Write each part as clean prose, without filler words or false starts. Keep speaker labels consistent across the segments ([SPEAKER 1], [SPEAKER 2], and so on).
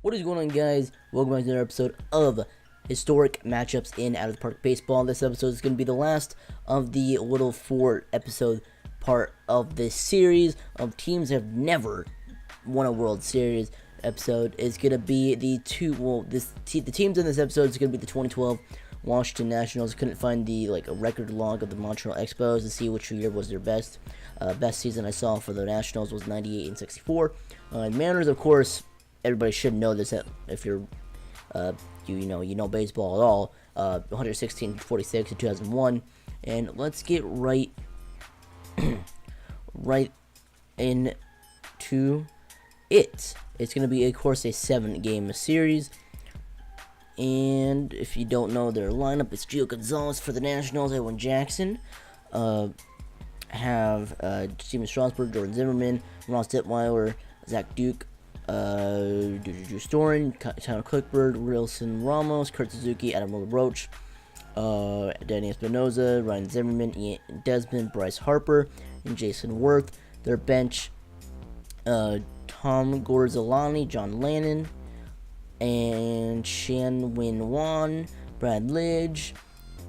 [SPEAKER 1] What is going on, guys? Welcome back to another episode of Historic Matchups in Out of the Park Baseball. This episode is going to be the last of the Little 4 episode part of this series of teams that have never won a World Series. Episode is going to be the teams in this episode is going to be the 2012 Washington Nationals. Couldn't find the a record log of the Montreal Expos to see which year was their best. Best season I saw for the Nationals was 98 and 64. Mariners, of course, everybody should know this if you're you know baseball at all. 116-46 in 2001, and let's get right into it. It's going to be, of course, a 7-game series. And if you don't know their lineup, it's Gio Gonzalez for the Nationals, Edwin Jackson. Have Steven Strasburg, Jordan Zimmerman, Ross Detweiler, Zach Duke, Drew Storen, Tyler Clickbird, Wilson Ramos, Kurt Suzuki, Adam LaRoche, Danny Espinoza, Ryan Zimmerman, Ian Desmond, Bryce Harper, and Jason Worth. Their bench, Tom Gorzalani, John Lannon, and Shan Win Wan, Brad Lidge,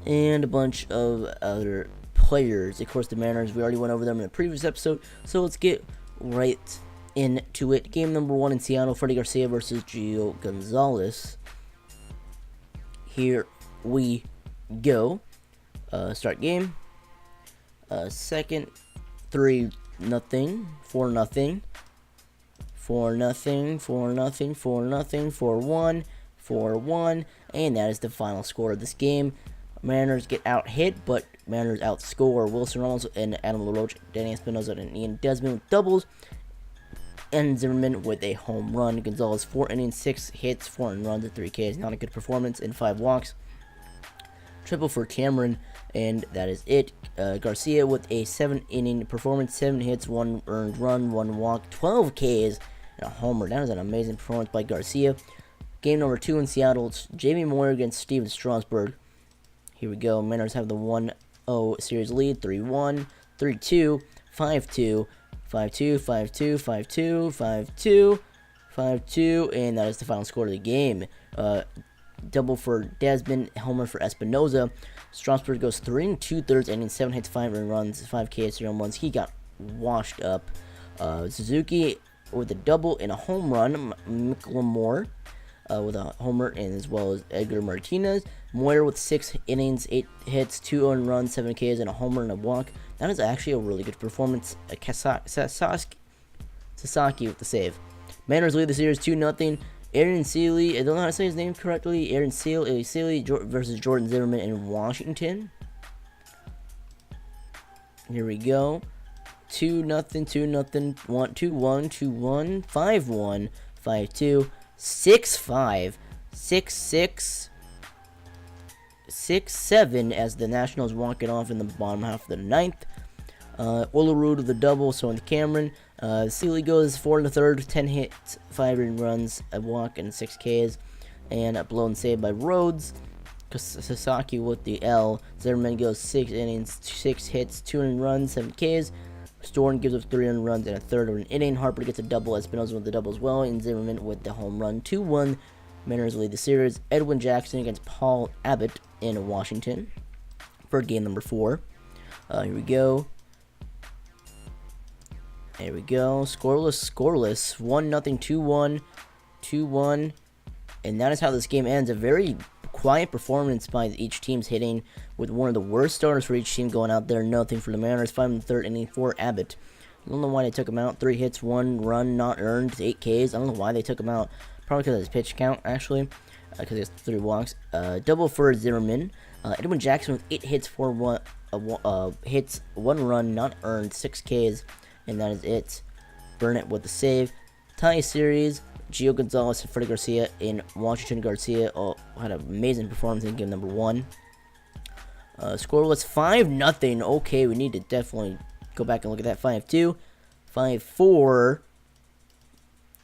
[SPEAKER 1] and a bunch of other players. Of course, the Mariners, we already went over them in the previous episode, so let's get right into it. Game number 1 in Seattle, Freddie Garcia versus Gio Gonzalez. Here we go. Start game. Second, 3-0, 4-0, 4-0, 4-0, 4-0, 4-0, 4-1, 4-1, and that is the final score of this game. Mariners get out hit, but Mariners outscore. Wilson Ramos and Adam LaRoche, Danny Espinoza, and Ian Desmond with doubles, and Zimmerman with a home run. Gonzalez 4 innings, 6 hits, 4 runs, and 3 Ks. Not a good performance, and 5 walks. Triple for Cameron, and that is it. Garcia with a 7-inning performance, 7 hits, 1 earned run, 1 walk, 12 Ks, and a homer. That is an amazing performance by Garcia. Game number 2 in Seattle, it's Jamie Moyer against Steven Strasburg. Here we go. Mariners have the 1-0 series lead, 3-1, 3-2, 5-2, 5-2, 5-2, 5-2, 5-2, 5-2, and that is the final score of the game. Double for Desmond, homer for Espinoza. Strasburg goes 3 2/3 innings, 7 hits, 5 earned runs, 5 Ks, 3 home runs. He got washed up. Suzuki with a double and a home run. McLemore with a homer, and as well as Edgar Martinez. Moyer with 6 innings, 8 hits, 2 earned runs, 7 Ks, and a homer and a walk. That is actually a really good performance. Sasaki with the save. Mariners lead the series 2-0. Aaron Seeley, I don't know how to say his name correctly. Aaron Seeley versus Jordan Zimmerman in Washington. Here we go. 2-0, 2-0, 1-2-1, 2-1, 5-1, 5-2, 6-5, 6-6, 6-7 as the Nationals walk it off in the bottom half of the 9th. Olerud with a double, so in Cameron. Seeley goes 4 1/3, 10 hits, 5 earned runs, a walk, and 6 Ks, and a blown save by Rhodes. Sasaki with the L. Zimmerman goes 6 innings, 6 hits, 2 earned runs, 7 Ks. Storen gives up 3 earned runs and a third of an inning. Harper gets a double, Espinoza with the double as well, and Zimmerman with the home run. 2-1. Mariners lead the series. Edwin Jackson against Paul Abbott in Washington for game number 4. Here we go. There we go. Scoreless. 1-0, 2-1, 2-1. And that is how this game ends. A very quiet performance by each team's hitting, with one of the worst starters for each team going out there. Nothing for the Mariners. 5 1/3 inning for Abbott. I don't know why they took him out. 3 hits, 1 run, not earned, 8 Ks. I don't know why they took him out. Probably because of his pitch count, actually. Because he has 3 walks. Double for Zimmerman. Edwin Jackson with 8 hits, 1 run, not earned, 6 Ks. And that is it. Burnett with the save. Tie series. Gio Gonzalez and Freddie Garcia in Washington. Garcia had an amazing performance in game number 1. Scoreless 5-0. Okay, we need to definitely go back and look at that. 5-2, 5-4,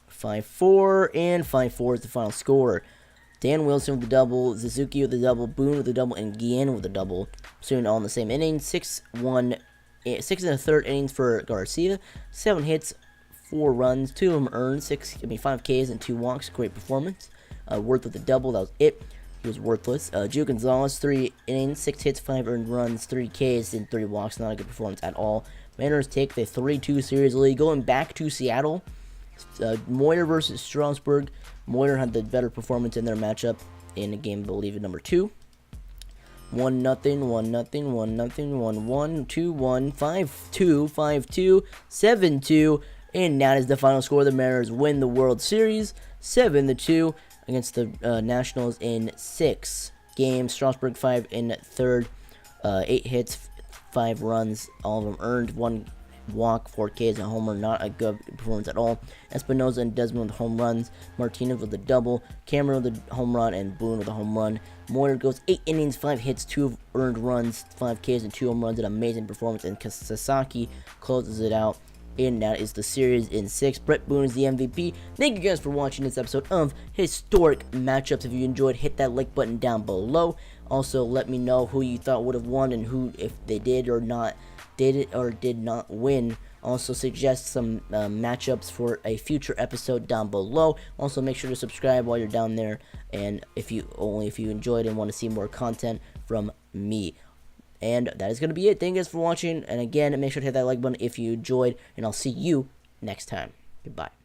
[SPEAKER 1] 5-4, and 5-4 is the final score. Dan Wilson with the double, Suzuki with the double, Boone with the double, and Guillen with the double. Soon all in the same inning. 6 1 6 1/3 innings for Garcia, 7 hits, 4 runs, 2 of them earned, 5 Ks and 2 walks. Great performance. Worth with the double, that was it. He was worthless. Gio Gonzalez, 3 innings, 6 hits, 5 earned runs, 3 Ks, and 3 walks. Not a good performance at all. Mariners take the 3-2 series lead, going back to Seattle. Moyer versus Strasburg. Moyer had the better performance in their matchup in a game, I believe, number 2. 1-0, 1-0, 1-0, 1-1, 2-1, 5-2, 5-2, 7-2, and that is the final score. The Mariners win the World Series 7-2 against the Nationals in 6 games. Strasburg 5 in third, 8 hits, 5 runs, all of them earned, 1 walk, 4 Ks, and a homer. Not a good performance at all. Espinosa and Desmond with home runs, Martinez with a double, Cameron with a home run, and Boone with a home run. Moyer goes 8 innings, 5 hits, 2 earned runs, 5 Ks, and 2 home runs. An amazing performance, and Sasaki closes it out. And that is the series in 6. Brett Boone is the MVP. Thank you guys for watching this episode of Historic Matchups. If you enjoyed, hit that like button down below. Also, let me know who you thought would have won and who, if they did or not, did it or did not win. Also, suggest some matchups for a future episode down below. Also, make sure to subscribe while you're down there, and if you enjoyed and want to see more content from me. And that is going to be it. Thank you guys for watching. And again, make sure to hit that like button if you enjoyed. And I'll see you next time. Goodbye.